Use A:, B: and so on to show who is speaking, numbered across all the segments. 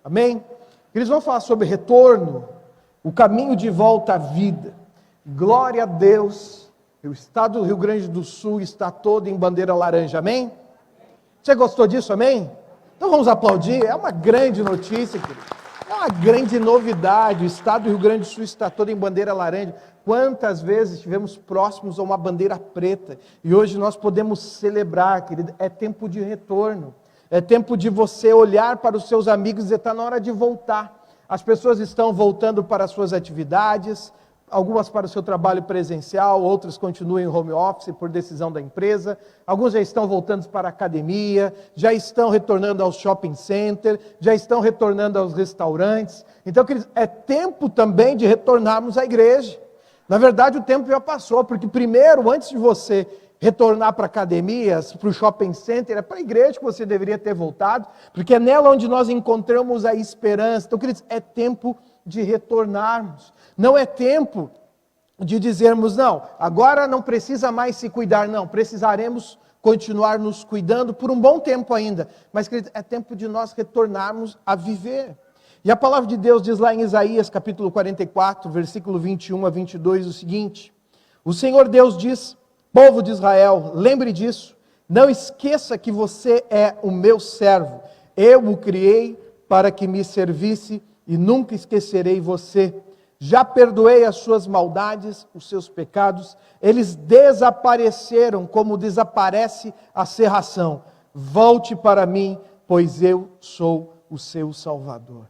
A: Amém? Eles vão falar sobre retorno, o caminho de volta à vida. Glória a Deus, o estado do Rio Grande do Sul está todo em bandeira laranja, amém? Você gostou disso, amém? Então vamos aplaudir, é uma grande notícia, querido. É uma grande novidade, o estado do Rio Grande do Sul está todo em bandeira laranja. Quantas vezes estivemos próximos a uma bandeira preta, e hoje nós podemos celebrar, querido, é tempo de retorno. É tempo de você olhar para os seus amigos e dizer, está na hora de voltar. As pessoas estão voltando para as suas atividades, algumas para o seu trabalho presencial, outras continuam em home office por decisão da empresa, alguns já estão voltando para a academia, já estão retornando ao shopping center, já estão retornando aos restaurantes. Então, queridos, é tempo também de retornarmos à igreja. Na verdade, o tempo já passou, porque primeiro, antes de você retornar para academias, para o shopping center, é para a igreja que você deveria ter voltado, porque é nela onde nós encontramos a esperança. Então, queridos, é tempo de retornarmos. Não é tempo de dizermos, não, agora não precisa mais se cuidar, não, precisaremos continuar nos cuidando por um bom tempo ainda. Mas, queridos, é tempo de nós retornarmos a viver. E a palavra de Deus diz lá em Isaías, capítulo 44, versículo 21 a 22, o seguinte: o Senhor Deus diz, povo de Israel, lembre disso, não esqueça que você é o meu servo, eu o criei para que me servisse e nunca esquecerei você. Já perdoei as suas maldades, os seus pecados, eles desapareceram como desaparece a serração. Volte para mim, pois eu sou o seu Salvador.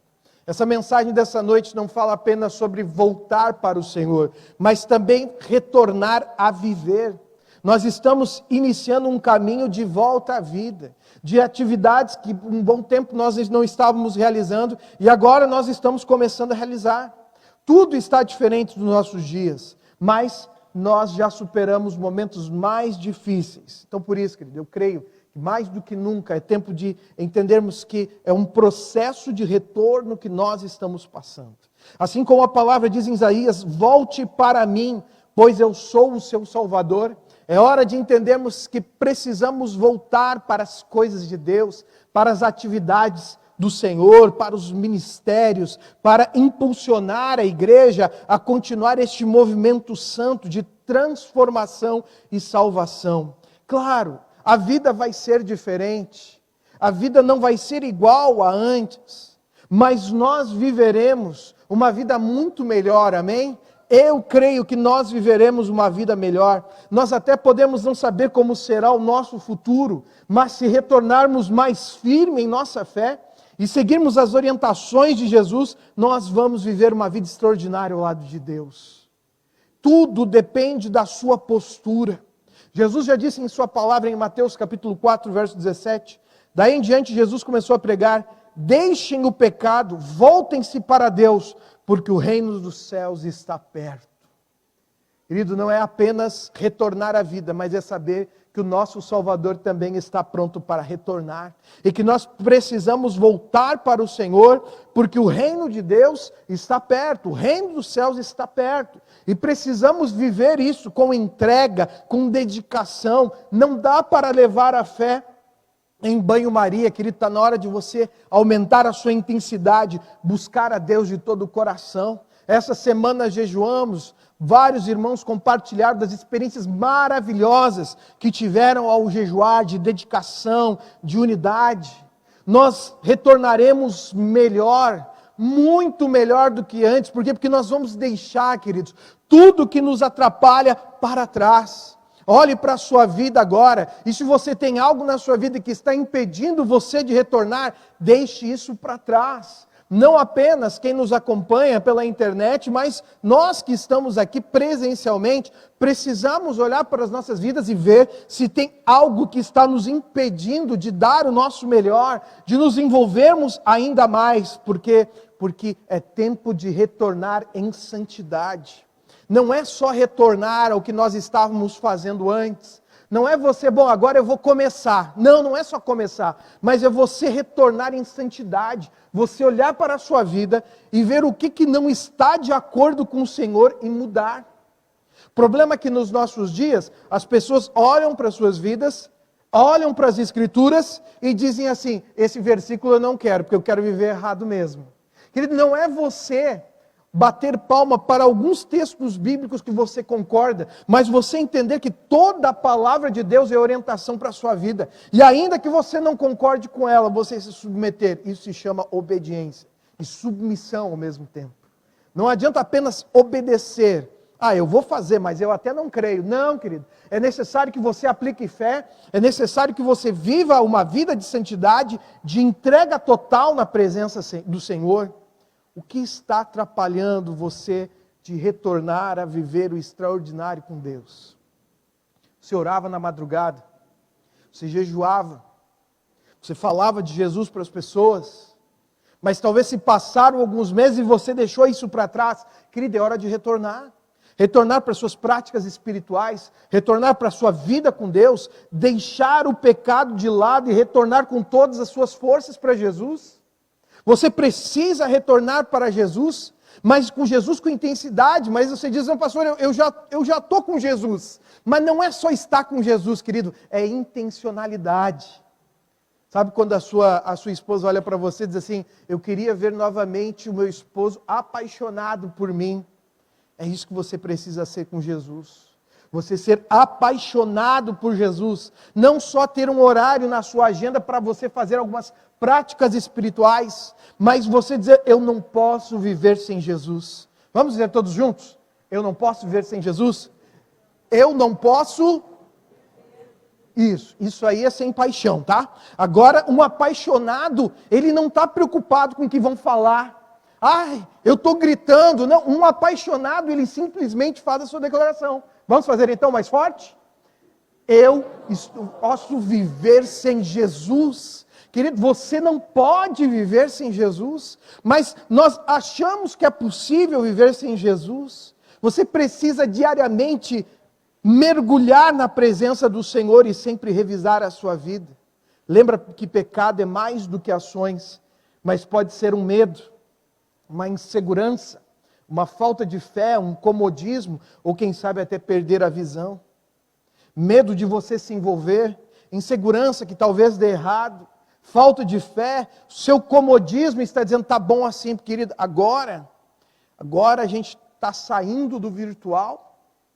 A: Essa mensagem dessa noite não fala apenas sobre voltar para o Senhor, mas também retornar a viver. Nós estamos iniciando um caminho de volta à vida, de atividades que por um bom tempo nós não estávamos realizando e agora nós estamos começando a realizar. Tudo está diferente nos nossos dias, mas nós já superamos momentos mais difíceis. Então por isso, querido, eu creio que mais do que nunca é tempo de entendermos que é um processo de retorno que nós estamos passando. Assim como a palavra diz em Isaías, volte para mim, pois eu sou o seu Salvador. É hora de entendermos que precisamos voltar para as coisas de Deus, para as atividades do Senhor, para os ministérios, para impulsionar a igreja a continuar este movimento santo de transformação e salvação. Claro, a vida vai ser diferente, a vida não vai ser igual a antes, mas nós viveremos uma vida muito melhor, amém? Eu creio que nós viveremos uma vida melhor. Nós até podemos não saber como será o nosso futuro, mas se retornarmos mais firmes em nossa fé e seguirmos as orientações de Jesus, nós vamos viver uma vida extraordinária ao lado de Deus. Tudo depende da sua postura. Jesus já disse em sua palavra em Mateus capítulo 4, verso 17, daí em diante Jesus começou a pregar, deixem o pecado, voltem-se para Deus, porque o reino dos céus está perto. Querido, não é apenas retornar à vida, mas é saber que o nosso Salvador também está pronto para retornar. E que nós precisamos voltar para o Senhor, porque o reino de Deus está perto, o reino dos céus está perto. E precisamos viver isso com entrega, com dedicação. Não dá para levar a fé em banho-maria, querido, está na hora de você aumentar a sua intensidade, buscar a Deus de todo o coração. Essa semana jejuamos, vários irmãos compartilharam das experiências maravilhosas que tiveram ao jejuar, de dedicação, de unidade. Nós retornaremos melhor, muito melhor do que antes. Por quê? Porque nós vamos deixar, queridos, tudo que nos atrapalha para trás. Olhe para a sua vida agora, e se você tem algo na sua vida que está impedindo você de retornar, deixe isso para trás. Não apenas quem nos acompanha pela internet, mas nós que estamos aqui presencialmente, precisamos olhar para as nossas vidas e ver se tem algo que está nos impedindo de dar o nosso melhor, de nos envolvermos ainda mais, porque é tempo de retornar em santidade. Não é só retornar ao que nós estávamos fazendo antes. Não é você, bom, agora eu vou começar. Não, não é só começar. Mas é você retornar em santidade. Você olhar para a sua vida e ver o que não está de acordo com o Senhor e mudar. O problema é que nos nossos dias, as pessoas olham para as suas vidas, olham para as Escrituras e dizem assim: esse versículo eu não quero, porque eu quero viver errado mesmo. Querido, não é você bater palma para alguns textos bíblicos que você concorda, mas você entender que toda a palavra de Deus é orientação para a sua vida. E ainda que você não concorde com ela, você se submeter. Isso se chama obediência e submissão ao mesmo tempo. Não adianta apenas obedecer. Eu vou fazer, mas eu até não creio. Não, querido. É necessário que você aplique fé, é necessário que você viva uma vida de santidade, de entrega total na presença do Senhor. O que está atrapalhando você de retornar a viver o extraordinário com Deus? Você orava na madrugada, você jejuava, você falava de Jesus para as pessoas, mas talvez se passaram alguns meses e você deixou isso para trás. Querido, é hora de retornar. Retornar para suas práticas espirituais, retornar para a sua vida com Deus, deixar o pecado de lado e retornar com todas as suas forças para Jesus. Você precisa retornar para Jesus, mas com Jesus com intensidade. Mas você diz: não, pastor, eu já estou com Jesus. Mas não é só estar com Jesus, querido, é intencionalidade. Sabe quando a sua esposa olha para você e diz assim: eu queria ver novamente o meu esposo apaixonado por mim. É isso que você precisa ser com Jesus. Você ser apaixonado por Jesus. Não só ter um horário na sua agenda para você fazer algumas práticas espirituais, mas você dizer: eu não posso viver sem Jesus. Vamos dizer todos juntos? Eu não posso viver sem Jesus? Eu não posso... Isso aí é sem paixão, tá? Agora, um apaixonado, ele não está preocupado com o que vão falar. Eu estou gritando. Não, um apaixonado, ele simplesmente faz a sua declaração. Vamos fazer então mais forte? Eu posso viver sem Jesus. Querido, você não pode viver sem Jesus, mas nós achamos que é possível viver sem Jesus. Você precisa diariamente mergulhar na presença do Senhor e sempre revisar a sua vida. Lembra que pecado é mais do que ações, mas pode ser um medo, uma insegurança, uma falta de fé, um comodismo, ou quem sabe até perder a visão. Medo de você se envolver, insegurança que talvez dê errado, falta de fé, seu comodismo está dizendo: tá bom assim, querido, agora a gente está saindo do virtual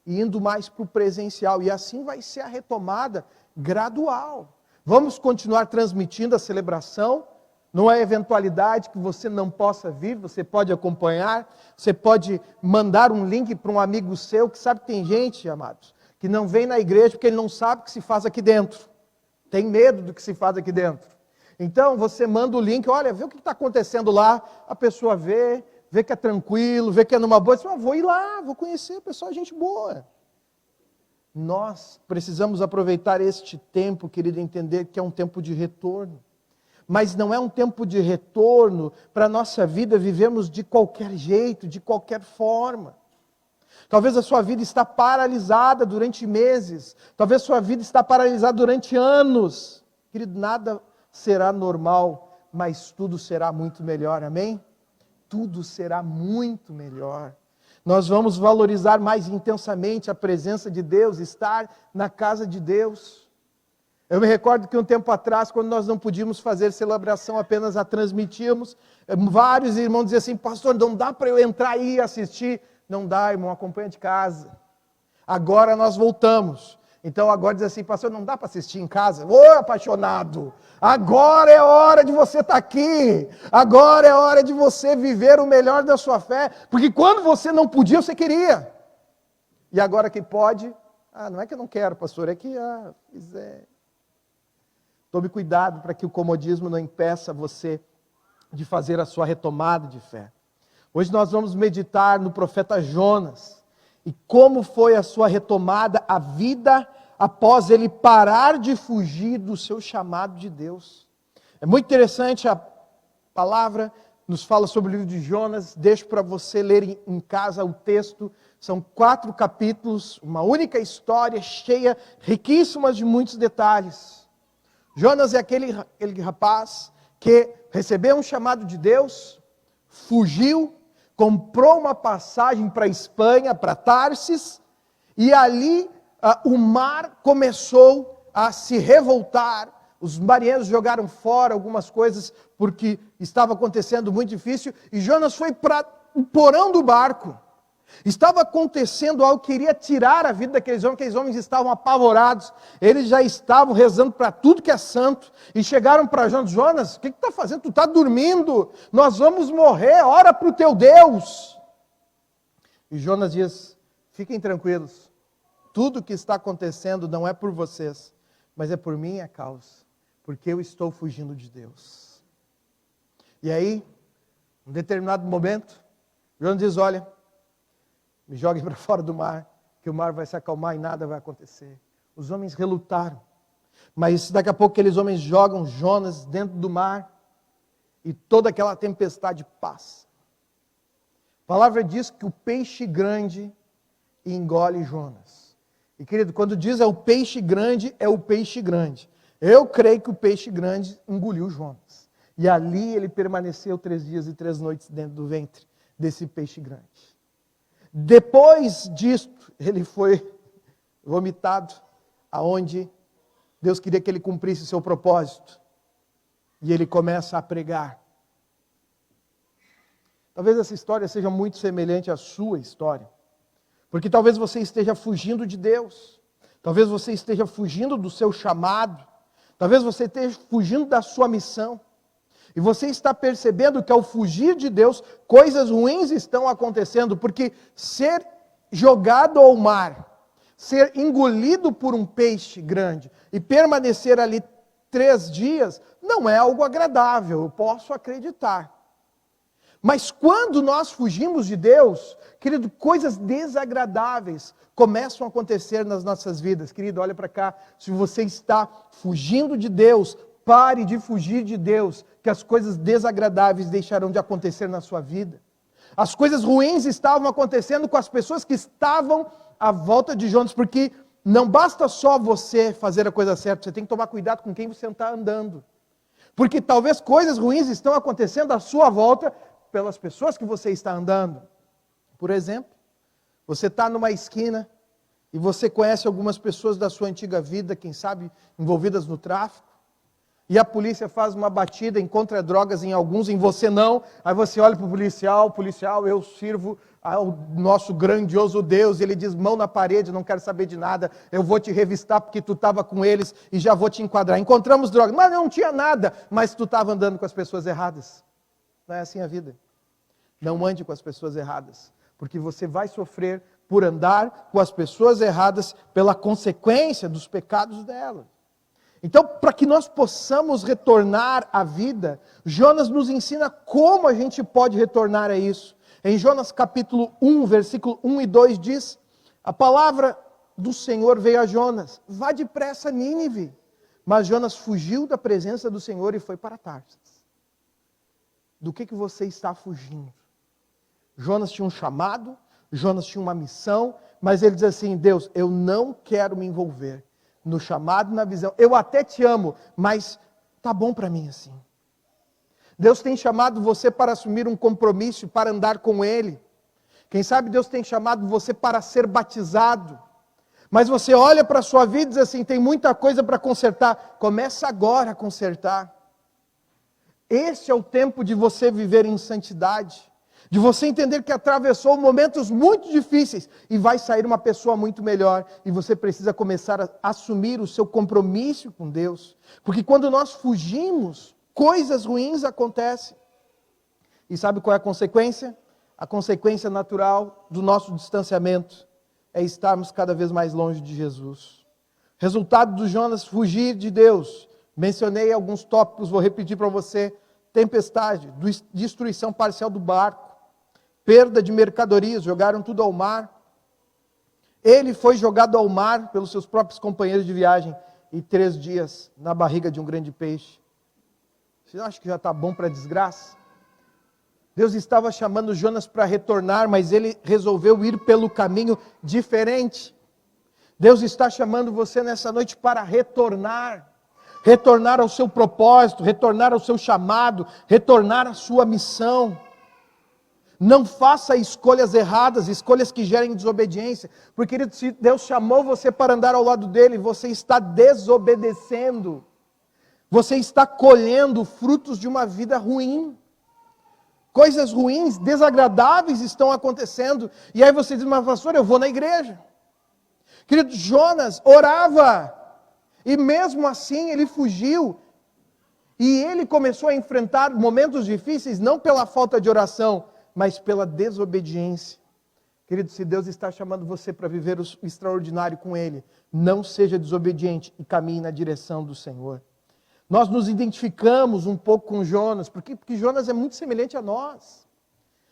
A: e indo mais para o presencial, e assim vai ser a retomada gradual. Vamos continuar transmitindo a celebração. Não é eventualidade que você não possa vir, você pode acompanhar, você pode mandar um link para um amigo seu, que sabe que tem gente, amados, que não vem na igreja porque ele não sabe o que se faz aqui dentro, tem medo do que se faz aqui dentro. Então você manda o link: olha, vê o que está acontecendo lá, a pessoa vê que é tranquilo, vê que é numa boa, diz: vou ir lá, vou conhecer, o pessoal é gente boa. Nós precisamos aproveitar este tempo, querido, entender que é um tempo de retorno. Mas não é um tempo de retorno para a nossa vida vivermos de qualquer jeito, de qualquer forma. Talvez a sua vida está paralisada durante meses, talvez a sua vida está paralisada durante anos. Querido, nada será normal, mas tudo será muito melhor, amém? Tudo será muito melhor. Nós vamos valorizar mais intensamente a presença de Deus, estar na casa de Deus. Eu me recordo que um tempo atrás, quando nós não podíamos fazer celebração, apenas a transmitíamos, vários irmãos diziam assim: pastor, não dá para eu entrar aí e assistir. Não dá, irmão, acompanha de casa. Agora nós voltamos. Então agora diz assim: pastor, não dá para assistir em casa? Ô apaixonado, agora é hora de você estar aqui. Agora é hora de você viver o melhor da sua fé. Porque quando você não podia, você queria. E agora que pode, não é que eu não quero, pastor, é que, Tome cuidado para que o comodismo não impeça você de fazer a sua retomada de fé. Hoje nós vamos meditar no profeta Jonas e como foi a sua retomada, a vida após ele parar de fugir do seu chamado de Deus. É muito interessante, a palavra nos fala sobre o livro de Jonas. Deixo para você ler em casa o texto. São 4 capítulos, uma única história cheia, riquíssima de muitos detalhes. Jonas é aquele rapaz que recebeu um chamado de Deus, fugiu, comprou uma passagem para a Espanha, para Tarsis, e ali o mar começou a se revoltar. Os marinheiros jogaram fora algumas coisas porque estava acontecendo muito difícil. E Jonas foi para o porão do barco. Estava acontecendo algo que iria tirar a vida daqueles homens. Aqueles homens estavam apavorados. Eles já estavam rezando para tudo que é santo. E chegaram para Jonas: Jonas, o que está fazendo? Tu está dormindo. Nós vamos morrer. Ora para o teu Deus. E Jonas diz: fiquem tranquilos. Tudo que está acontecendo não é por vocês, mas é por minha causa. Porque eu estou fugindo de Deus. E aí, em determinado momento, Jonas diz: olha, me joguem para fora do mar, que o mar vai se acalmar e nada vai acontecer. Os homens relutaram. Mas daqui a pouco aqueles homens jogam Jonas dentro do mar e toda aquela tempestade passa. A palavra diz que o peixe grande engole Jonas. E querido, quando diz é o peixe grande, é o peixe grande. Eu creio que o peixe grande engoliu Jonas. E ali ele permaneceu 3 dias e 3 noites dentro do ventre desse peixe grande. Depois disto, ele foi vomitado, aonde Deus queria que ele cumprisse o seu propósito. E ele começa a pregar. Talvez essa história seja muito semelhante à sua história. Porque talvez você esteja fugindo de Deus. Talvez você esteja fugindo do seu chamado. Talvez você esteja fugindo da sua missão. E você está percebendo que ao fugir de Deus, coisas ruins estão acontecendo. Porque ser jogado ao mar, ser engolido por um peixe grande e permanecer ali 3 dias, não é algo agradável, eu posso acreditar. Mas quando nós fugimos de Deus, querido, coisas desagradáveis começam a acontecer nas nossas vidas. Querido, olha para cá, se você está fugindo de Deus, pare de fugir de Deus, que as coisas desagradáveis deixarão de acontecer na sua vida. As coisas ruins estavam acontecendo com as pessoas que estavam à volta de Jonas, porque não basta só você fazer a coisa certa, você tem que tomar cuidado com quem você está andando. Porque talvez coisas ruins estão acontecendo à sua volta pelas pessoas que você está andando. Por exemplo, você está numa esquina e você conhece algumas pessoas da sua antiga vida, quem sabe envolvidas no tráfico, e a polícia faz uma batida, encontra drogas em alguns, em você não, aí você olha para o policial, eu sirvo ao nosso grandioso Deus, e ele diz: mão na parede, não quero saber de nada, eu vou te revistar porque tu estava com eles e já vou te enquadrar. Encontramos drogas, mas não tinha nada, mas tu estava andando com as pessoas erradas. Não é assim a vida. Não ande com as pessoas erradas, porque você vai sofrer por andar com as pessoas erradas pela consequência dos pecados delas. Então, para que nós possamos retornar à vida, Jonas nos ensina como a gente pode retornar a isso. Em Jonas capítulo 1, versículo 1 e 2 diz: a palavra do Senhor veio a Jonas: vá depressa a Nínive. Mas Jonas fugiu da presença do Senhor e foi para Tarsas. Do que você está fugindo? Jonas tinha um chamado, Jonas tinha uma missão, mas ele diz assim: Deus, eu não quero me envolver no chamado, na visão. Eu até te amo, mas tá bom para mim assim. Deus tem chamado você para assumir um compromisso, para andar com Ele. Quem sabe Deus tem chamado você para ser batizado. Mas você olha para a sua vida e diz assim: tem muita coisa para consertar. Começa agora a consertar. Esse é o tempo de você viver em santidade. De você entender que atravessou momentos muito difíceis e vai sair uma pessoa muito melhor. E você precisa começar a assumir o seu compromisso com Deus. Porque quando nós fugimos, coisas ruins acontecem. E sabe qual é a consequência? A consequência natural do nosso distanciamento é estarmos cada vez mais longe de Jesus. Resultado do Jonas fugir de Deus. Mencionei alguns tópicos, vou repetir para você. Tempestade, destruição parcial do barco. Perda de mercadorias, jogaram tudo ao mar. Ele foi jogado ao mar pelos seus próprios companheiros de viagem e 3 dias na barriga de um grande peixe. Você acha que já está bom para a desgraça? Deus estava chamando Jonas para retornar, mas ele resolveu ir pelo caminho diferente. Deus está chamando você nessa noite para retornar. Retornar ao seu propósito, retornar ao seu chamado, retornar à sua missão. Não faça escolhas erradas, escolhas que gerem desobediência. Porque, querido, se Deus chamou você para andar ao lado dele, você está desobedecendo. Você está colhendo frutos de uma vida ruim. Coisas ruins, desagradáveis estão acontecendo. E aí você diz, mas pastor, eu vou na igreja. Querido, Jonas orava. E mesmo assim ele fugiu. E ele começou a enfrentar momentos difíceis, não pela falta de oração, mas pela desobediência. Querido, se Deus está chamando você para viver o extraordinário com Ele, não seja desobediente e caminhe na direção do Senhor. Nós nos identificamos um pouco com Jonas, porque Jonas é muito semelhante a nós.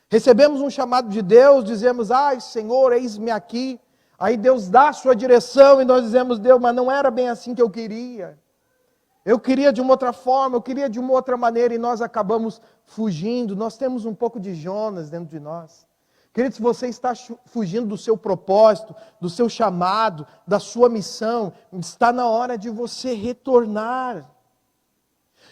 A: Recebemos um chamado de Deus, dizemos, ai Senhor, eis-me aqui. Aí Deus dá a sua direção e nós dizemos, Deus, mas não era bem assim que eu queria. Eu queria de uma outra forma, eu queria de uma outra maneira e nós acabamos fugindo. Nós temos um pouco de Jonas dentro de nós. Querido, se você está fugindo do seu propósito, do seu chamado, da sua missão, está na hora de você retornar.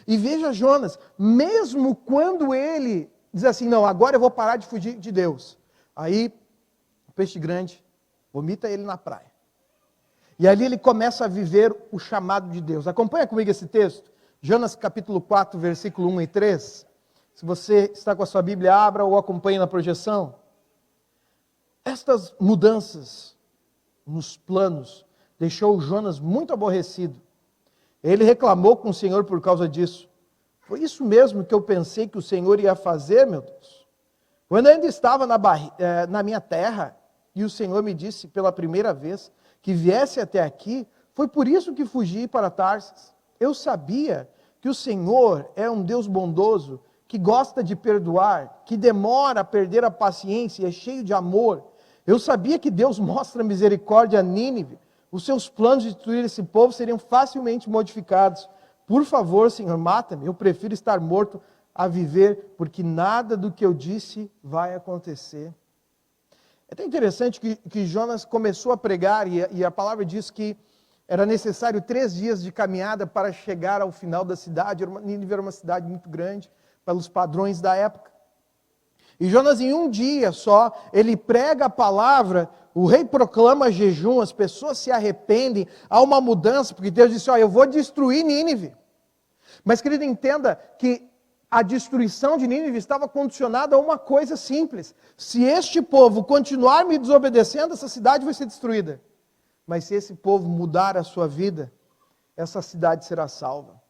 A: E veja Jonas, mesmo quando ele diz assim, não, agora eu vou parar de fugir de Deus. Aí, o peixe grande vomita ele na praia. E ali ele começa a viver o chamado de Deus. Acompanha comigo esse texto. Jonas capítulo 4, versículo 1 e 3. Se você está com a sua Bíblia, abra ou acompanhe na projeção. Estas mudanças nos planos deixou Jonas muito aborrecido. Ele reclamou com o Senhor por causa disso. Foi isso mesmo que eu pensei que o Senhor ia fazer, meu Deus. Quando eu ainda estava na minha terra, e o Senhor me disse pela primeira vez que viesse até aqui, foi por isso que fugi para Tarsis. Eu sabia que o Senhor é um Deus bondoso, que gosta de perdoar, que demora a perder a paciência e é cheio de amor. Eu sabia que Deus mostra misericórdia a Nínive. Os seus planos de destruir esse povo seriam facilmente modificados. Por favor, Senhor, mata-me. Eu prefiro estar morto a viver, porque nada do que eu disse vai acontecer. É até interessante que Jonas começou a pregar e a palavra diz que era necessário 3 dias de caminhada para chegar ao final da cidade. Nínive era uma cidade muito grande, pelos padrões da época. E Jonas, em um dia só, ele prega a palavra, o rei proclama jejum, as pessoas se arrependem, há uma mudança, porque Deus disse, eu vou destruir Nínive. Mas, querido, entenda que a destruição de Nínive estava condicionada a uma coisa simples. Se este povo continuar me desobedecendo, essa cidade vai ser destruída. Mas se esse povo mudar a sua vida, essa cidade será salva.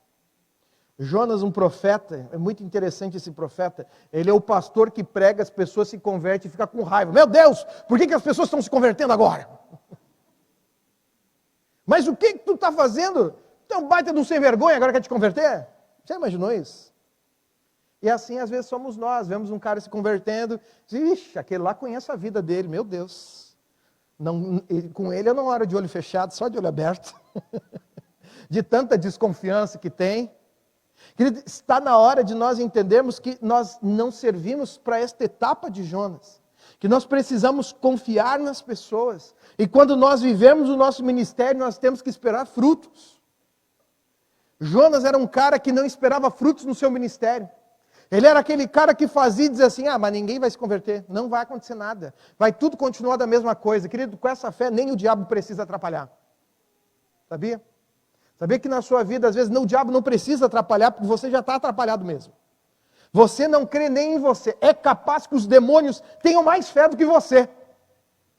A: Jonas, um profeta, é muito interessante esse profeta, ele é o pastor que prega, as pessoas se convertem e ficam com raiva. Meu Deus, por que as pessoas estão se convertendo agora? Mas o que tu está fazendo? Tu é um baita de um sem vergonha, agora quer te converter? Já imaginou isso? E assim às vezes somos nós, vemos um cara se convertendo, ixi, aquele lá conhece a vida dele, meu Deus. Não, com ele eu não oro de olho fechado, só de olho aberto. De tanta desconfiança que tem. Querido, está na hora de nós entendermos que nós não servimos para esta etapa de Jonas. Que nós precisamos confiar nas pessoas. E quando nós vivemos o nosso ministério, nós temos que esperar frutos. Jonas era um cara que não esperava frutos no seu ministério. Ele era aquele cara que fazia e dizia assim, mas ninguém vai se converter, não vai acontecer nada. Vai tudo continuar da mesma coisa. Querido, com essa fé nem o diabo precisa atrapalhar. Sabia? Sabia que na sua vida, às vezes, o diabo não precisa atrapalhar, porque você já está atrapalhado mesmo. Você não crê nem em você. É capaz que os demônios tenham mais fé do que você.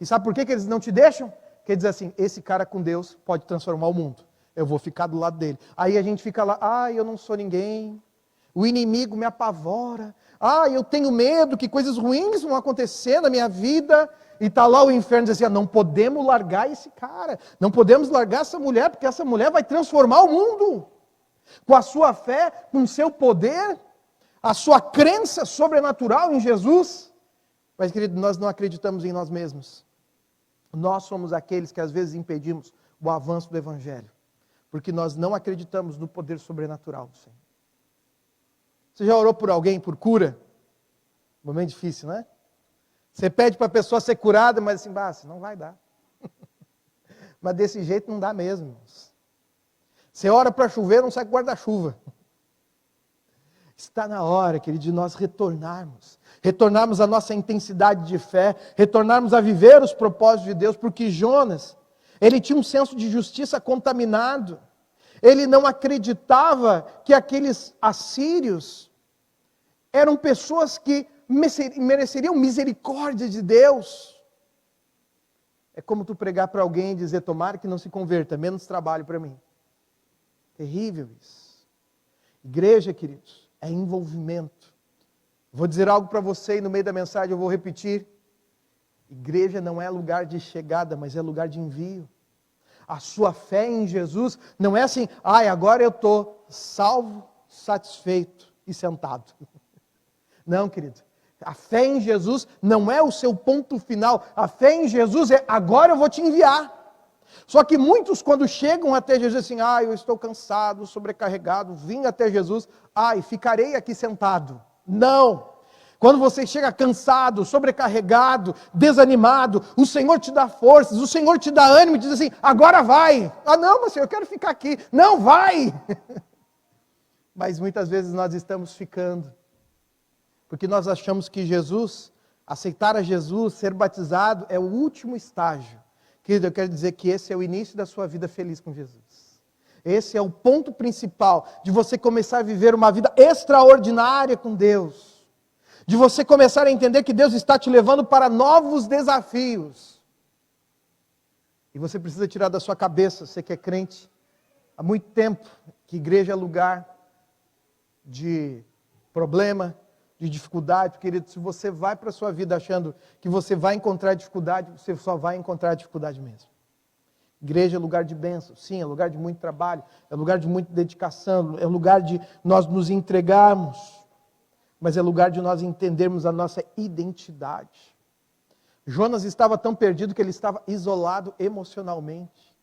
A: E sabe por que eles não te deixam? Porque diz assim, esse cara com Deus pode transformar o mundo. Eu vou ficar do lado dele. Aí a gente fica lá, eu não sou ninguém. O inimigo me apavora. Eu tenho medo que coisas ruins vão acontecer na minha vida. E está lá o inferno dizendo assim, não podemos largar esse cara. Não podemos largar essa mulher, porque essa mulher vai transformar o mundo. Com a sua fé, com o seu poder, a sua crença sobrenatural em Jesus. Mas, querido, nós não acreditamos em nós mesmos. Nós somos aqueles que às vezes impedimos o avanço do Evangelho. Porque nós não acreditamos no poder sobrenatural do Senhor. Você já orou por alguém por cura? Momento difícil, não é? Você pede para a pessoa ser curada, mas assim, não vai dar. Mas desse jeito não dá mesmo. Você ora para chover, não sai com guarda-chuva. Está na hora, querido, de nós retornarmos à nossa intensidade de fé, retornarmos a viver os propósitos de Deus, porque Jonas, ele tinha um senso de justiça contaminado. Ele não acreditava que aqueles assírios eram pessoas que mereceriam misericórdia de Deus. É como tu pregar para alguém e dizer, tomara que não se converta, menos trabalho para mim. Terrível isso. Igreja, queridos, é envolvimento. Vou dizer algo para você e no meio da mensagem eu vou repetir. Igreja não é lugar de chegada, mas é lugar de envio. A sua fé em Jesus não é assim, agora eu estou salvo, satisfeito e sentado. Não, querido. A fé em Jesus não é o seu ponto final. A fé em Jesus é, agora eu vou te enviar. Só que muitos quando chegam até Jesus assim, eu estou cansado, sobrecarregado, vim até Jesus, e ficarei aqui sentado. Não! Quando você chega cansado, sobrecarregado, desanimado, o Senhor te dá forças, o Senhor te dá ânimo e diz assim, agora vai! Não, mas Senhor, eu quero ficar aqui. Não, vai! Mas muitas vezes nós estamos ficando, porque nós achamos que Jesus, aceitar a Jesus, ser batizado, é o último estágio. Querido, eu quero dizer que esse é o início da sua vida feliz com Jesus. Esse é o ponto principal de você começar a viver uma vida extraordinária com Deus. De você começar a entender que Deus está te levando para novos desafios. E você precisa tirar da sua cabeça, você que é crente, há muito tempo, que igreja é lugar de problema, de dificuldade. Querido, se você vai para a sua vida achando que você vai encontrar dificuldade, você só vai encontrar dificuldade mesmo. Igreja é lugar de bênção, sim, é lugar de muito trabalho, é lugar de muita dedicação, é lugar de nós nos entregarmos, mas é lugar de nós entendermos a nossa identidade. Jonas estava tão perdido que ele estava isolado emocionalmente.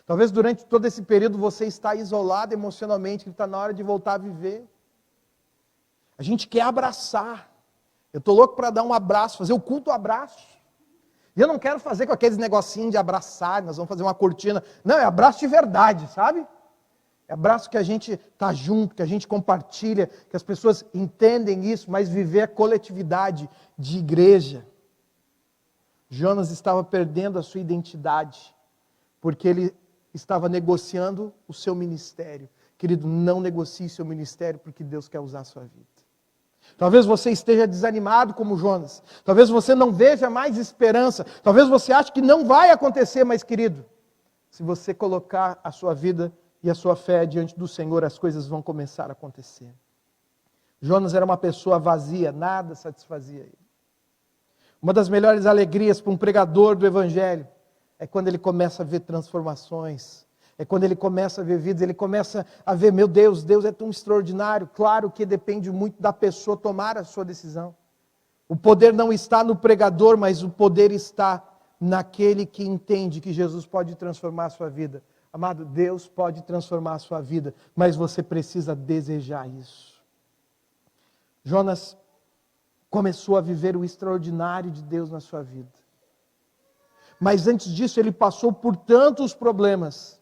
A: Talvez durante todo esse período você está isolado emocionalmente, que está na hora de voltar a viver. A gente quer abraçar. Eu estou louco para dar um abraço, fazer o culto abraço. E eu não quero fazer com aqueles negocinhos de abraçar, nós vamos fazer uma cortina. Não, é abraço de verdade, sabe? É abraço que a gente está junto, que a gente compartilha, que as pessoas entendem isso, mas viver a coletividade de igreja. Jonas estava perdendo a sua identidade, porque ele estava negociando o seu ministério. Querido, não negocie seu ministério, porque Deus quer usar a sua vida. Talvez você esteja desanimado como Jonas. Talvez você não veja mais esperança. Talvez você ache que não vai acontecer, mas querido, se você colocar a sua vida e a sua fé diante do Senhor, as coisas vão começar a acontecer. Jonas era uma pessoa vazia, nada satisfazia ele. Uma das melhores alegrias para um pregador do Evangelho é quando ele começa a ver transformações. É quando ele começa a ver vidas, ele começa a ver, meu Deus, Deus é tão extraordinário. Claro que depende muito da pessoa tomar a sua decisão. O poder não está no pregador, mas o poder está naquele que entende que Jesus pode transformar a sua vida. Amado, Deus pode transformar a sua vida, mas você precisa desejar isso. Jonas começou a viver o extraordinário de Deus na sua vida. Mas antes disso ele passou por tantos problemas,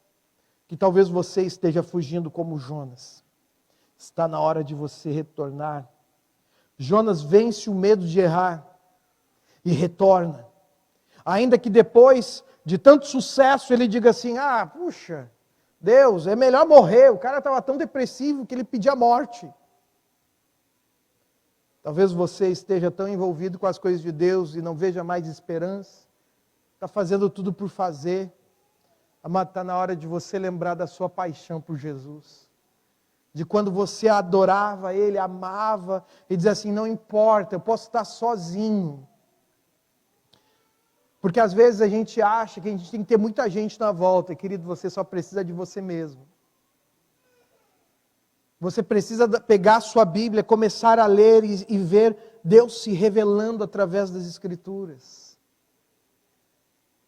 A: que talvez você esteja fugindo como Jonas. Está na hora de você retornar. Jonas vence o medo de errar e retorna. Ainda que depois de tanto sucesso ele diga assim, puxa, Deus, é melhor morrer. O cara estava tão depressivo que ele pedia a morte. Talvez você esteja tão envolvido com as coisas de Deus e não veja mais esperança. Está fazendo tudo por fazer. Amado, está na hora de você lembrar da sua paixão por Jesus. De quando você adorava Ele, amava, e dizia assim, não importa, eu posso estar sozinho. Porque às vezes a gente acha que a gente tem que ter muita gente na volta. Querido, você só precisa de você mesmo. Você precisa pegar a sua Bíblia, começar a ler e ver Deus se revelando através das Escrituras.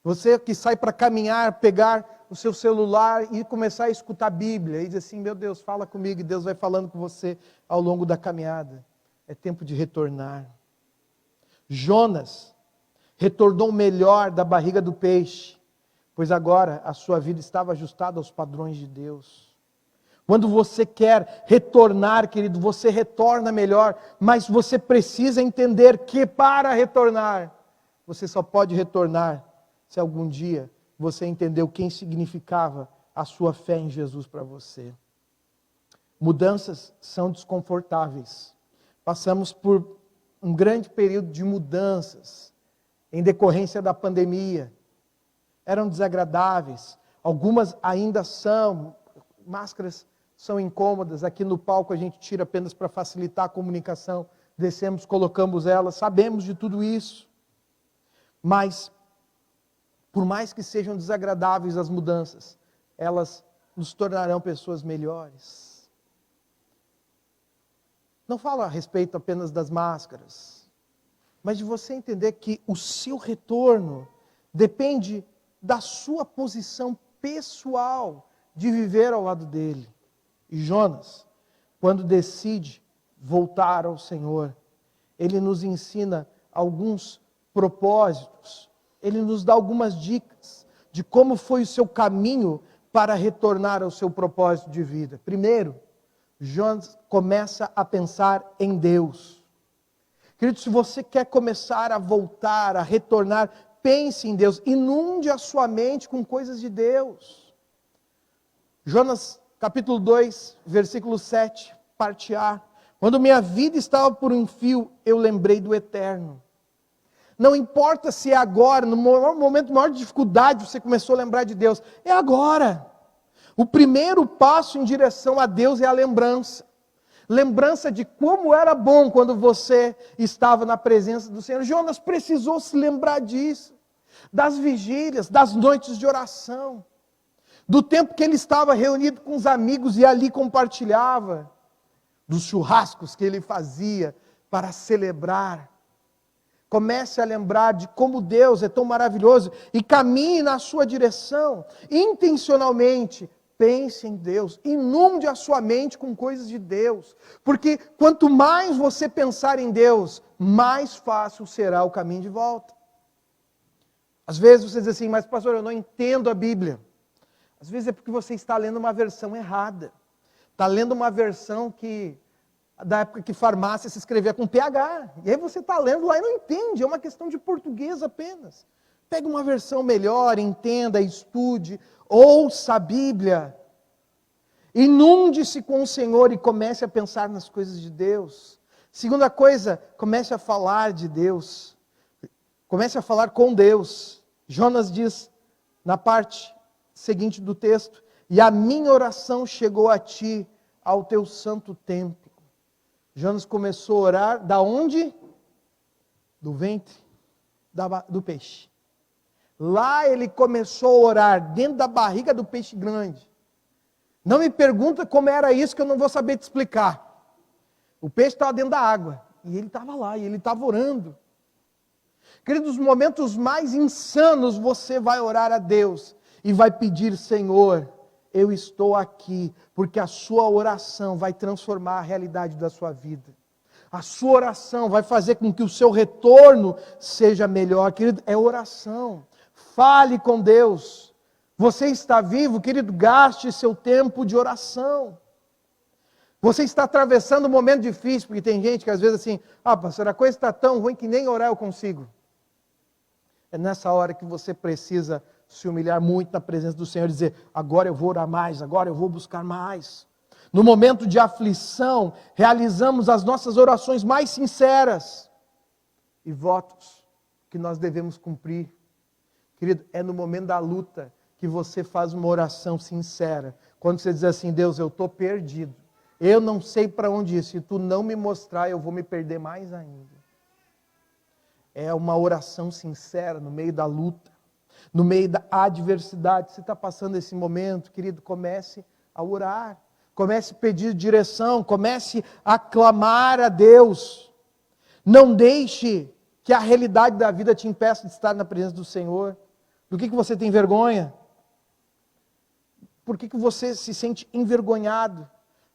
A: Você que sai para caminhar, pegar o seu celular e começar a escutar a Bíblia. E dizer assim, meu Deus, fala comigo. E Deus vai falando com você ao longo da caminhada. É tempo de retornar. Jonas retornou melhor da barriga do peixe, pois agora a sua vida estava ajustada aos padrões de Deus. Quando você quer retornar, querido, você retorna melhor, mas você precisa entender que para retornar, você só pode retornar se algum dia você entendeu quem significava a sua fé em Jesus para você. Mudanças são desconfortáveis. Passamos por um grande período de mudanças em decorrência da pandemia. Eram desagradáveis, algumas ainda são, máscaras são incômodas, aqui no palco a gente tira apenas para facilitar a comunicação, descemos, colocamos elas, sabemos de tudo isso. Mas, por mais que sejam desagradáveis as mudanças, elas nos tornarão pessoas melhores. Não falo a respeito apenas das máscaras, mas de você entender que o seu retorno depende da sua posição pessoal de viver ao lado dele. E Jonas, quando decide voltar ao Senhor, ele nos ensina alguns propósitos, ele nos dá algumas dicas de como foi o seu caminho para retornar ao seu propósito de vida. Primeiro, Jonas começa a pensar em Deus. Querido, se você quer começar a voltar, a retornar, pense em Deus, inunde a sua mente com coisas de Deus. Jonas capítulo 2, versículo 7, parte A. Quando minha vida estava por um fio, eu lembrei do Eterno. Não importa se é agora, no momento de maior dificuldade, você começou a lembrar de Deus. É agora. O primeiro passo em direção a Deus é a lembrança. Lembrança de como era bom quando você estava na presença do Senhor. Jonas precisou se lembrar disso. Das vigílias, das noites de oração. Do tempo que ele estava reunido com os amigos e ali compartilhava. Dos churrascos que ele fazia para celebrar. Comece a lembrar de como Deus é tão maravilhoso e caminhe na sua direção. Intencionalmente, pense em Deus. Inunde a sua mente com coisas de Deus. Porque quanto mais você pensar em Deus, mais fácil será o caminho de volta. Às vezes você diz assim, mas pastor, eu não entendo a Bíblia. Às vezes é porque você está lendo uma versão errada. Está lendo uma versão que, da época que farmácia se escrevia com PH. E aí você está lendo lá e não entende, é uma questão de português apenas. Pegue uma versão melhor, entenda, estude, ouça a Bíblia. Inunde-se com o Senhor e comece a pensar nas coisas de Deus. Segunda coisa, comece a falar de Deus. Comece a falar com Deus. Jonas diz, na parte seguinte do texto, e a minha oração chegou a ti, ao teu santo templo. Jonas começou a orar, da onde? Do ventre do peixe. Lá ele começou a orar, dentro da barriga do peixe grande. Não me pergunta como era isso, que eu não vou saber te explicar. O peixe estava dentro da água, e ele estava lá, e ele estava orando. Queridos, nos momentos mais insanos, você vai orar a Deus, e vai pedir, Senhor, eu estou aqui, porque a sua oração vai transformar a realidade da sua vida. A sua oração vai fazer com que o seu retorno seja melhor. Querido, é oração. Fale com Deus. Você está vivo, querido, gaste seu tempo de oração. Você está atravessando um momento difícil, porque tem gente que às vezes assim, pastor, a coisa está tão ruim que nem orar eu consigo. É nessa hora que você precisa se humilhar muito na presença do Senhor e dizer, agora eu vou orar mais, agora eu vou buscar mais. No momento de aflição, realizamos as nossas orações mais sinceras e votos que nós devemos cumprir. Querido, é no momento da luta que você faz uma oração sincera. Quando você diz assim, Deus, eu estou perdido. Eu não sei para onde ir. Se tu não me mostrar, eu vou me perder mais ainda. É uma oração sincera no meio da luta. No meio da adversidade, você está passando esse momento, querido, comece a orar, comece a pedir direção, comece a clamar a Deus. Não deixe que a realidade da vida te impeça de estar na presença do Senhor. Do que você tem vergonha? Por que você se sente envergonhado?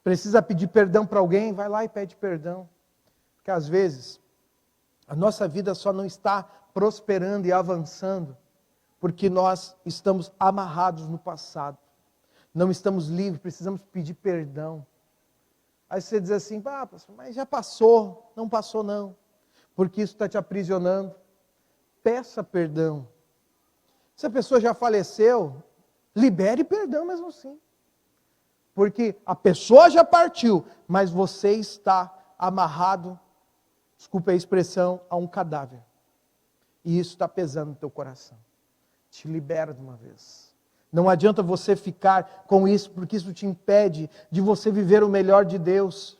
A: Precisa pedir perdão para alguém? Vai lá e pede perdão. Porque às vezes, a nossa vida só não está prosperando e avançando porque nós estamos amarrados no passado. não estamos livres, precisamos pedir perdão. Aí você diz assim, pastor, mas já passou. Não passou não, porque isso está te aprisionando. Peça perdão. Se a pessoa já faleceu, libere perdão mesmo assim. Porque a pessoa já partiu, mas você está amarrado, desculpe a expressão, a um cadáver. E isso está pesando no teu coração. Te libera de uma vez. Não adianta você ficar com isso, porque isso te impede de você viver o melhor de Deus.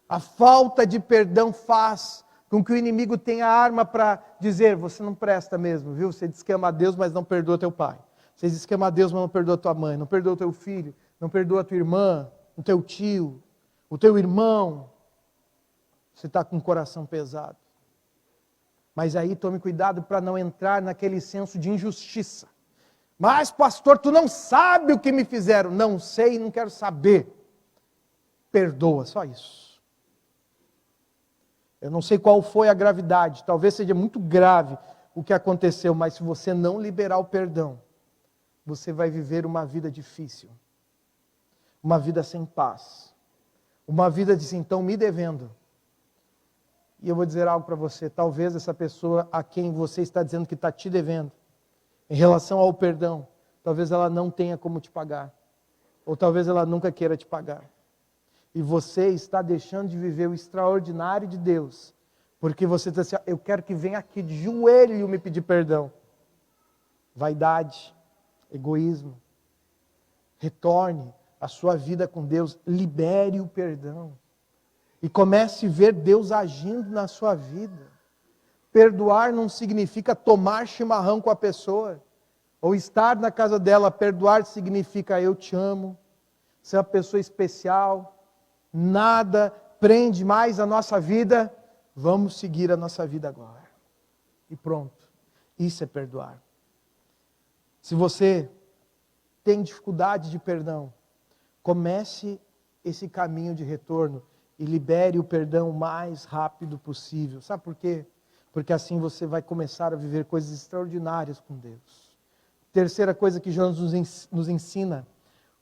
A: A falta de perdão faz com que o inimigo tenha arma para dizer, você não presta mesmo, viu? Você diz que ama a Deus, mas não perdoa teu pai. Você diz que ama a Deus, mas não perdoa tua mãe, não perdoa teu filho, não perdoa tua irmã, o teu tio, o teu irmão. Você está com o coração pesado. Mas aí tome cuidado para não entrar naquele senso de injustiça. Mas pastor, tu não sabe o que me fizeram. Não sei e não quero saber. Perdoa, só isso. Eu não sei qual foi a gravidade, talvez seja muito grave o que aconteceu, mas se você não liberar o perdão, você vai viver uma vida difícil. Uma vida sem paz. Uma vida de então me devendo. E eu vou dizer algo para você, talvez essa pessoa a quem você está dizendo que está te devendo, em relação ao perdão, talvez ela não tenha como te pagar. Ou talvez ela nunca queira te pagar. E você está deixando de viver o extraordinário de Deus, porque você diz assim, eu quero que venha aqui de joelho me pedir perdão. Vaidade, egoísmo. Retorne a sua vida com Deus, libere o perdão. E comece a ver Deus agindo na sua vida. Perdoar não significa tomar chimarrão com a pessoa, ou estar na casa dela. Perdoar significa eu te amo, ser uma pessoa especial, nada prende mais a nossa vida, vamos seguir a nossa vida agora. E pronto, isso é perdoar. Se você tem dificuldade de perdão, comece esse caminho de retorno e libere o perdão o mais rápido possível. Sabe por quê? Porque assim você vai começar a viver coisas extraordinárias com Deus. Terceira coisa que Jonas nos ensina,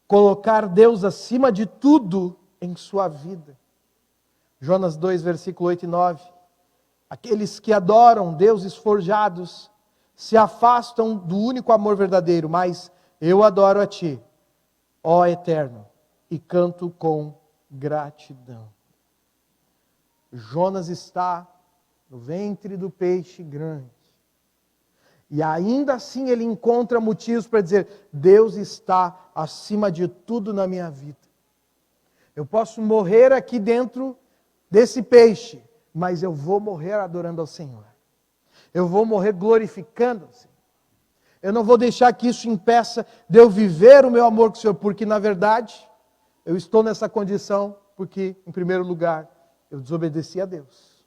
A: colocar Deus acima de tudo em sua vida. Jonas 2, versículo 8 e 9. Aqueles que adoram deuses forjados se afastam do único amor verdadeiro, mas eu adoro a ti, ó Eterno, e canto com gratidão. Jonas está no ventre do peixe grande. E ainda assim ele encontra motivos para dizer, Deus está acima de tudo na minha vida. Eu posso morrer aqui dentro desse peixe, mas eu vou morrer adorando ao Senhor. Eu vou morrer glorificando ao Senhor. Eu não vou deixar que isso impeça de eu viver o meu amor com o Senhor, porque na verdade, eu estou nessa condição porque, em primeiro lugar, eu desobedeci a Deus.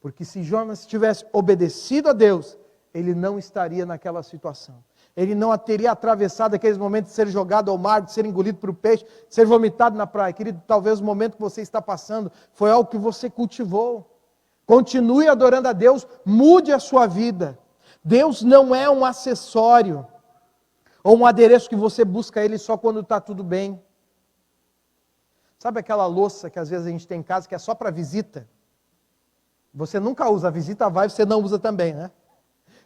A: Porque se Jonas tivesse obedecido a Deus, ele não estaria naquela situação. Ele não teria atravessado aqueles momentos de ser jogado ao mar, de ser engolido por um peixe, de ser vomitado na praia. Querido, talvez o momento que você está passando foi algo que você cultivou. Continue adorando a Deus, mude a sua vida. Deus não é um acessório, ou um adereço que você busca Ele só quando está tudo bem. Sabe aquela louça que às vezes a gente tem em casa que é só para visita? Você nunca usa, a visita vai, você não usa também, né?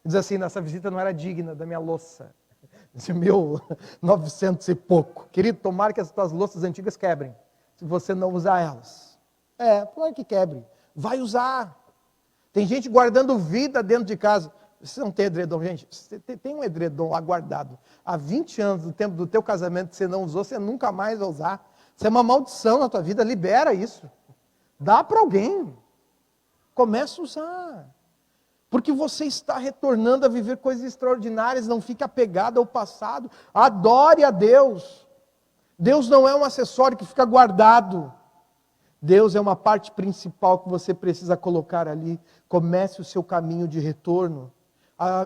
A: Diz assim, essa visita não era digna da minha louça, de 1900 e pouco. Querido, tomara que as tuas louças antigas quebrem, se você não usar elas. Claro que quebre, vai usar. Tem gente guardando vida dentro de casa. Você não tem edredom, gente? Você tem um edredom lá guardado. Há 20 anos do tempo do teu casamento que você não usou, você nunca mais vai usar. Isso é uma maldição na tua vida, libera isso. Dá para alguém. Começa a usar. Porque você está retornando a viver coisas extraordinárias, não fique apegado ao passado. Adore a Deus. Deus não é um acessório que fica guardado. Deus é uma parte principal que você precisa colocar ali. Comece o seu caminho de retorno,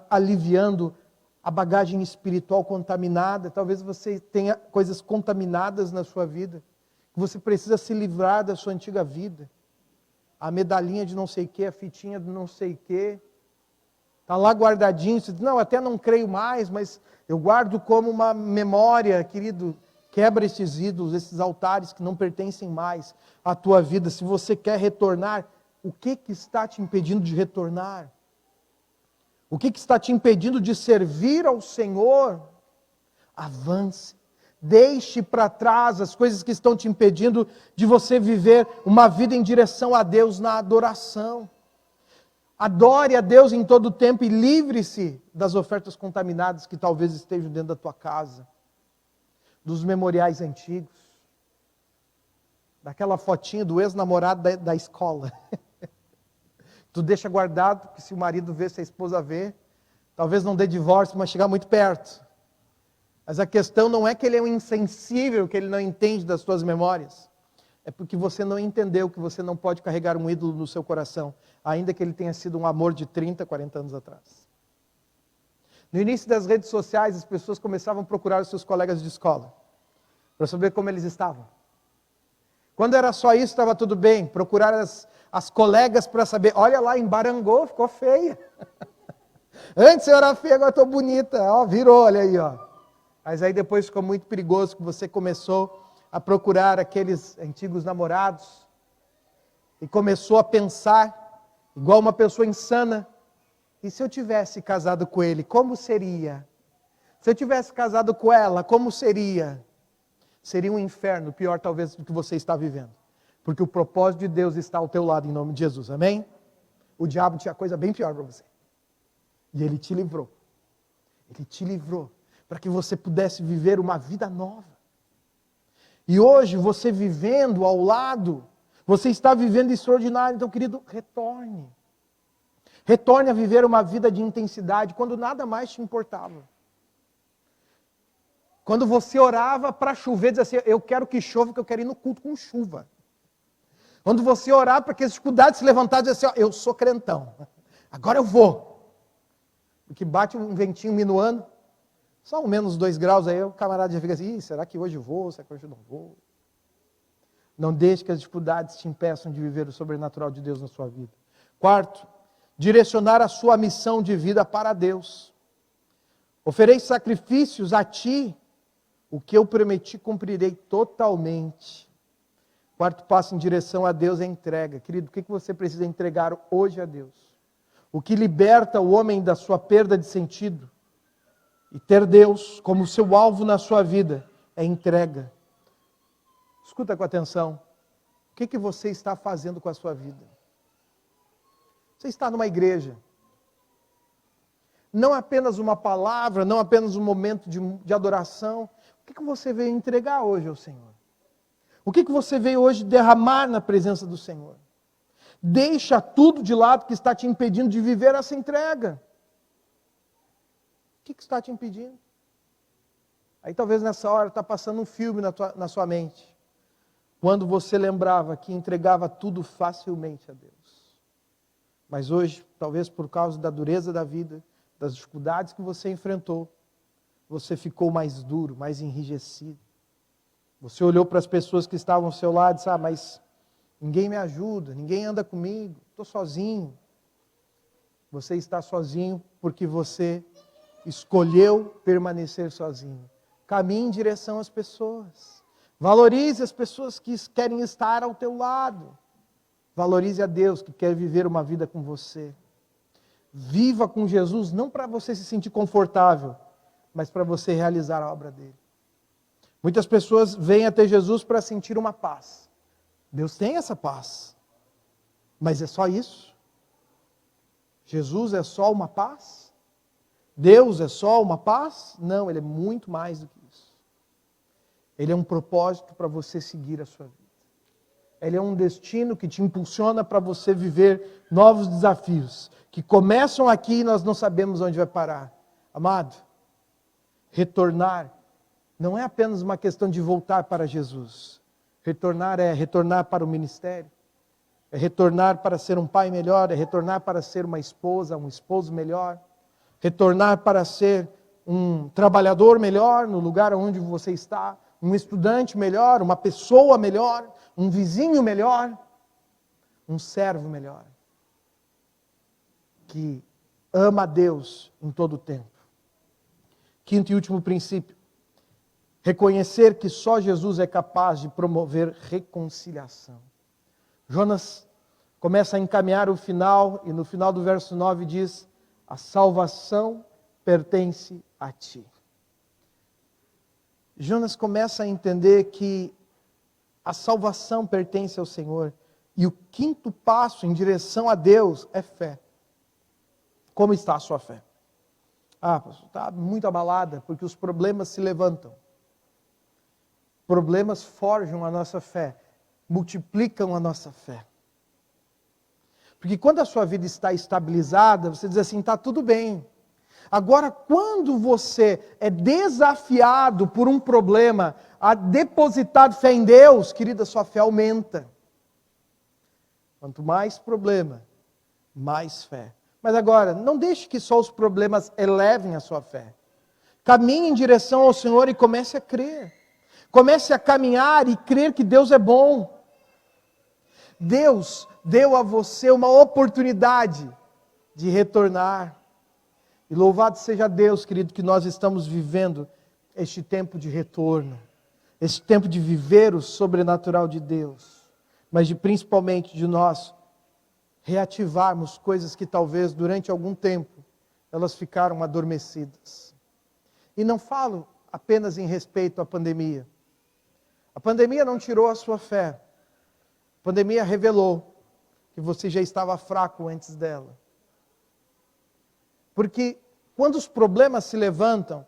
A: aliviando a bagagem espiritual contaminada. Talvez você tenha coisas contaminadas na sua vida, que você precisa se livrar da sua antiga vida. A medalhinha de não sei o que, a fitinha de não sei o que, está lá guardadinho. Você diz, não, até não creio mais, mas eu guardo como uma memória, querido. Quebra esses ídolos, esses altares que não pertencem mais à tua vida. Se você quer retornar, o que está te impedindo de retornar? O que está te impedindo de servir ao Senhor? Avance. Deixe para trás as coisas que estão te impedindo de você viver uma vida em direção a Deus na adoração. Adore a Deus em todo o tempo e livre-se das ofertas contaminadas que talvez estejam dentro da tua casa, dos memoriais antigos, daquela fotinha do ex-namorado da escola. Tu deixa guardado, porque se o marido vê, se a esposa vê, talvez não dê divórcio, mas chegar muito perto. Mas a questão não é que ele é um insensível, que ele não entende das suas memórias. É porque você não entendeu que você não pode carregar um ídolo no seu coração, ainda que ele tenha sido um amor de 30, 40 anos atrás. No início das redes sociais, as pessoas começavam a procurar os seus colegas de escola, para saber como eles estavam. Quando era só isso, estava tudo bem. Procurar as colegas para saber, olha lá, embarangou, ficou feia. Antes eu era feia, agora estou bonita. Ó, virou, olha aí. Ó. Mas aí depois ficou muito perigoso, que você começou a procurar aqueles antigos namorados, e começou a pensar, igual uma pessoa insana, e se eu tivesse casado com ele, como seria? Se eu tivesse casado com ela, como seria? Seria um inferno, pior talvez do que você está vivendo. Porque o propósito de Deus está ao teu lado em nome de Jesus, amém? O diabo tinha coisa bem pior para você. E ele te livrou. Ele te livrou para que você pudesse viver uma vida nova. E hoje você vivendo ao lado, você está vivendo extraordinário. Então, querido, retorne. Retorne a viver uma vida de intensidade quando nada mais te importava. Quando você orava para chover, dizia assim, eu quero que chova, que eu quero ir no culto com chuva. Quando você orava para que as dificuldades se levantassem, dizia assim, eu sou crentão, agora eu vou. Porque bate um ventinho minuano, só um menos 2 graus, aí o camarada já fica assim, será que hoje eu vou, será que hoje eu não vou? Não deixe que as dificuldades te impeçam de viver o sobrenatural de Deus na sua vida. Quarto, direcionar a sua missão de vida para Deus. Ofereça sacrifícios a ti, o que eu prometi cumprirei totalmente. Quarto passo em direção a Deus é entrega. Querido, o que você precisa entregar hoje a Deus? O que liberta o homem da sua perda de sentido e ter Deus como seu alvo na sua vida é entrega. Escuta com atenção. O que você está fazendo com a sua vida? Você está numa igreja. Não apenas uma palavra, não apenas um momento de adoração. O que você veio entregar hoje ao Senhor? O que você veio hoje derramar na presença do Senhor? Deixa tudo de lado que está te impedindo de viver essa entrega. O que está te impedindo? Aí talvez nessa hora está passando um filme na sua mente. Quando você lembrava que entregava tudo facilmente a Deus. Mas hoje, talvez por causa da dureza da vida, das dificuldades que você enfrentou, você ficou mais duro, mais enrijecido. Você olhou para as pessoas que estavam ao seu lado e disse, mas ninguém me ajuda, ninguém anda comigo, estou sozinho. Você está sozinho porque você escolheu permanecer sozinho. Caminhe em direção às pessoas. Valorize as pessoas que querem estar ao teu lado. Valorize a Deus que quer viver uma vida com você. Viva com Jesus, não para você se sentir confortável, mas para você realizar a obra dele. Muitas pessoas vêm até Jesus para sentir uma paz. Deus tem essa paz. Mas é só isso? Jesus é só uma paz? Deus é só uma paz? Não, Ele é muito mais do que isso. Ele é um propósito para você seguir a sua vida. Ele é um destino que te impulsiona para você viver novos desafios, que começam aqui e nós não sabemos onde vai parar. Amado, retornar não é apenas uma questão de voltar para Jesus. Retornar é retornar para o ministério, é retornar para ser um pai melhor, é retornar para ser uma esposa, um esposo melhor, retornar para ser um trabalhador melhor no lugar onde você está, um estudante melhor, uma pessoa melhor, um vizinho melhor, um servo melhor, que ama a Deus em todo o tempo. Quinto e último princípio, Reconhecer que só Jesus é capaz de promover reconciliação. Jonas começa a encaminhar o final, e no final do verso 9 diz: a salvação pertence a ti. Jonas começa a entender que a salvação pertence ao Senhor. E o quinto passo em direção a Deus é fé. Como está a sua fé? Pastor, está muito abalada, porque os problemas se levantam. Problemas forjam a nossa fé, multiplicam a nossa fé. Porque quando a sua vida está estabilizada, você diz assim, está tudo bem. Agora, quando você é desafiado por um problema a depositar fé em Deus, querida, sua fé aumenta. Quanto mais problema, mais fé. Mas agora, não deixe que só os problemas elevem a sua fé. Caminhe em direção ao Senhor e comece a crer. Comece a caminhar e crer que Deus é bom. Deus deu a você uma oportunidade de retornar. E louvado seja Deus, querido, que nós estamos vivendo este tempo de retorno. Este tempo de viver o sobrenatural de Deus. Mas principalmente de nós reativarmos coisas que talvez durante algum tempo elas ficaram adormecidas. E não falo apenas em respeito à pandemia. A pandemia não tirou a sua fé. A pandemia revelou que você já estava fraco antes dela. Porque quando os problemas se levantam,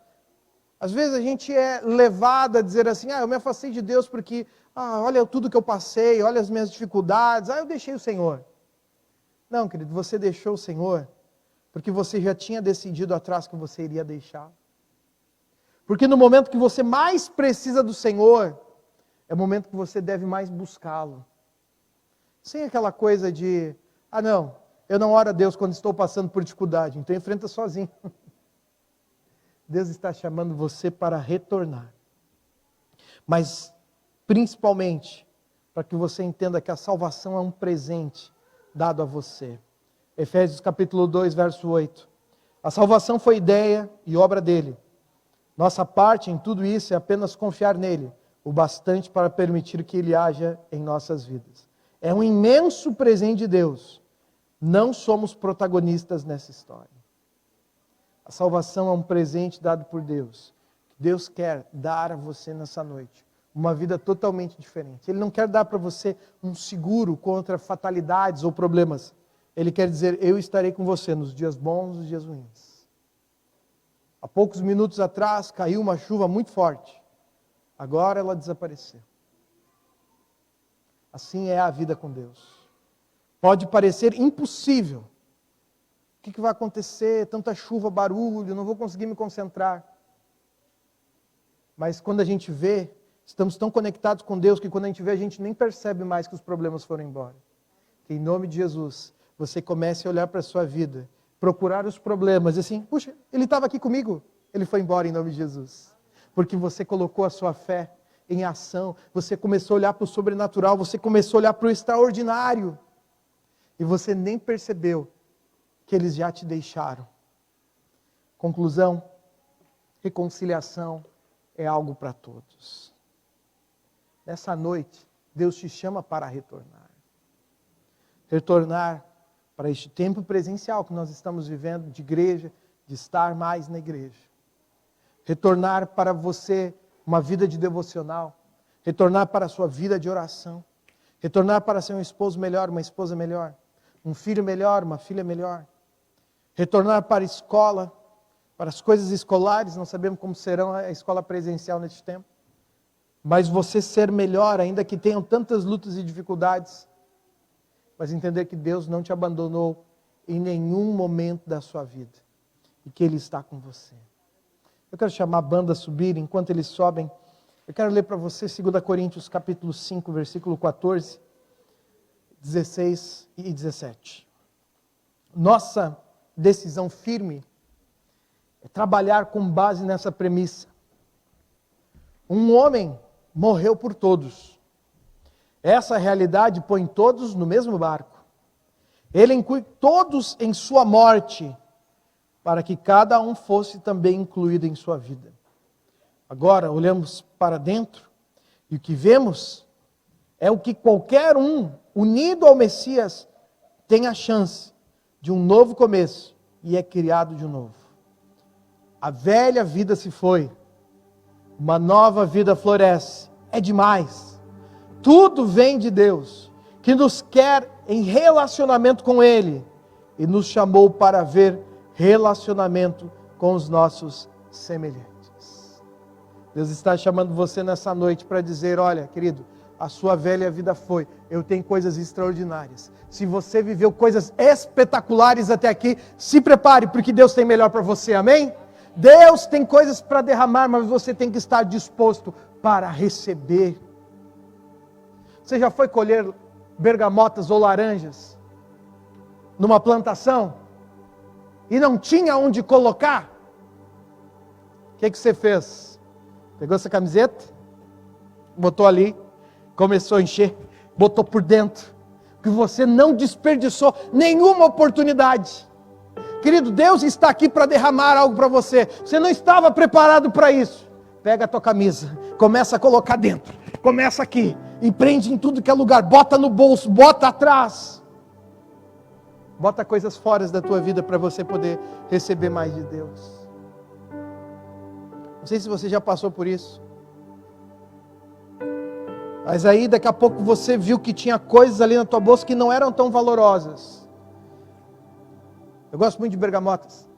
A: às vezes a gente é levado a dizer assim, eu me afastei de Deus porque, olha tudo que eu passei, olha as minhas dificuldades, eu deixei o Senhor. Não, querido, você deixou o Senhor porque você já tinha decidido atrás que você iria deixar. Porque no momento que você mais precisa do Senhor, é o momento que você deve mais buscá-lo. Sem aquela coisa de, não, eu não oro a Deus quando estou passando por dificuldade, então enfrenta sozinho. Deus está chamando você para retornar. Mas, principalmente, para que você entenda que a salvação é um presente dado a você. Efésios capítulo 2, verso 8. A salvação foi ideia e obra dele. Nossa parte em tudo isso é apenas confiar nele, o bastante para permitir que ele haja em nossas vidas. É um imenso presente de Deus. Não somos protagonistas nessa história. A salvação é um presente dado por Deus. Deus quer dar a você nessa noite uma vida totalmente diferente. Ele não quer dar para você um seguro contra fatalidades ou problemas. Ele quer dizer, eu estarei com você nos dias bons e nos dias ruins. Há poucos minutos atrás caiu uma chuva muito forte. Agora ela desapareceu. Assim é a vida com Deus. Pode parecer impossível. O que vai acontecer? Tanta chuva, barulho, não vou conseguir me concentrar. Mas quando a gente vê, estamos tão conectados com Deus que quando a gente vê, a gente nem percebe mais que os problemas foram embora. Que em nome de Jesus, você comece a olhar para a sua vida, procurar os problemas, e assim, puxa, ele estava aqui comigo, ele foi embora em nome de Jesus. Porque você colocou a sua fé em ação, você começou a olhar para o sobrenatural, você começou a olhar para o extraordinário. E você nem percebeu que eles já te deixaram. Conclusão, reconciliação é algo para todos. Nessa noite, Deus te chama para retornar. Retornar para este tempo presencial que nós estamos vivendo, de igreja, de estar mais na igreja. Retornar para você uma vida de devocional. Retornar para a sua vida de oração. Retornar para ser um esposo melhor, uma esposa melhor. Um filho melhor, uma filha melhor. Retornar para a escola, para as coisas escolares, não sabemos como serão a escola presencial neste tempo. Mas você ser melhor, ainda que tenham tantas lutas e dificuldades. Mas entender que Deus não te abandonou em nenhum momento da sua vida. E que Ele está com você. Eu quero chamar a banda a subir, enquanto eles sobem. Eu quero ler para você 2 Coríntios capítulo 5, versículo 14, 16 e 17. Nossa decisão firme é trabalhar com base nessa premissa. Um homem morreu por todos. Essa realidade põe todos no mesmo barco. Ele inclui todos em sua morte, para que cada um fosse também incluído em sua vida. Agora olhamos para dentro e o que vemos é o que qualquer um unido ao Messias tem a chance de um novo começo e é criado de novo. A velha vida se foi, uma nova vida floresce. É demais. Tudo vem de Deus, que nos quer em relacionamento com Ele e nos chamou para ver relacionamento com os nossos semelhantes. Deus está chamando você nessa noite para dizer: olha, querido, a sua velha vida foi, eu tenho coisas extraordinárias. Se você viveu coisas espetaculares até aqui, se prepare, porque Deus tem melhor para você, amém? Deus tem coisas para derramar, mas você tem que estar disposto para receber. Você já foi colher bergamotas ou laranjas numa plantação e não tinha onde colocar? O que você fez? Pegou essa camiseta, botou ali, começou a encher, botou por dentro, que você não desperdiçou nenhuma oportunidade. Querido, Deus está aqui para derramar algo para você. Você não estava preparado para isso. Pega a tua camisa, começa a colocar dentro, começa aqui, e prende em tudo que é lugar, bota no bolso, bota atrás. Bota coisas fora da tua vida para você poder receber mais de Deus. Não sei se você já passou por isso. Mas aí daqui a pouco você viu que tinha coisas ali na tua bolsa que não eram tão valorosas. Eu gosto muito de bergamotas.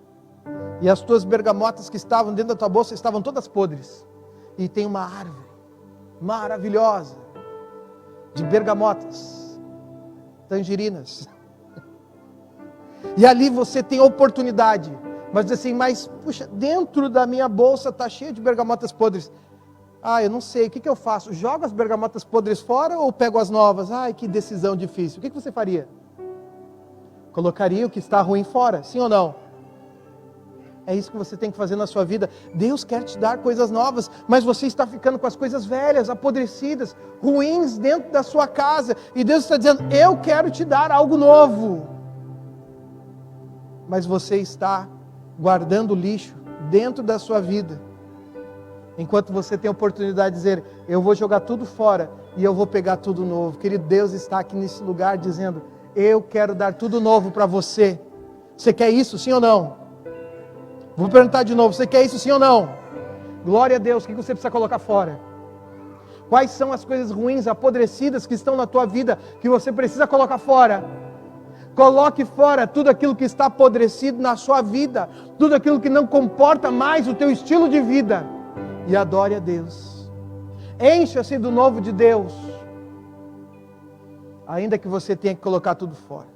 A: E as tuas bergamotas que estavam dentro da tua bolsa estavam todas podres. E tem uma árvore maravilhosa de bergamotas, tangerinas. E ali você tem oportunidade. Mas diz assim, mas puxa, dentro da minha bolsa está cheio de bergamotas podres. Eu não sei, o que eu faço? Jogo as bergamotas podres fora ou pego as novas? Que decisão difícil. O que você faria? Colocaria o que está ruim fora, sim ou não? É isso que você tem que fazer na sua vida. Deus quer te dar coisas novas, mas você está ficando com as coisas velhas, apodrecidas, ruins dentro da sua casa. E Deus está dizendo, eu quero te dar algo novo. Mas você está guardando lixo dentro da sua vida. Enquanto você tem a oportunidade de dizer, eu vou jogar tudo fora e eu vou pegar tudo novo. Querido, Deus está aqui nesse lugar dizendo, eu quero dar tudo novo para você. Você quer isso, sim ou não? Vou perguntar de novo, você quer isso, sim ou não? Glória a Deus, o que você precisa colocar fora? Quais são as coisas ruins, apodrecidas que estão na tua vida, que você precisa colocar fora? Coloque fora tudo aquilo que está apodrecido na sua vida, tudo aquilo que não comporta mais o teu estilo de vida, e adore a Deus. Encha-se do novo de Deus, ainda que você tenha que colocar tudo fora.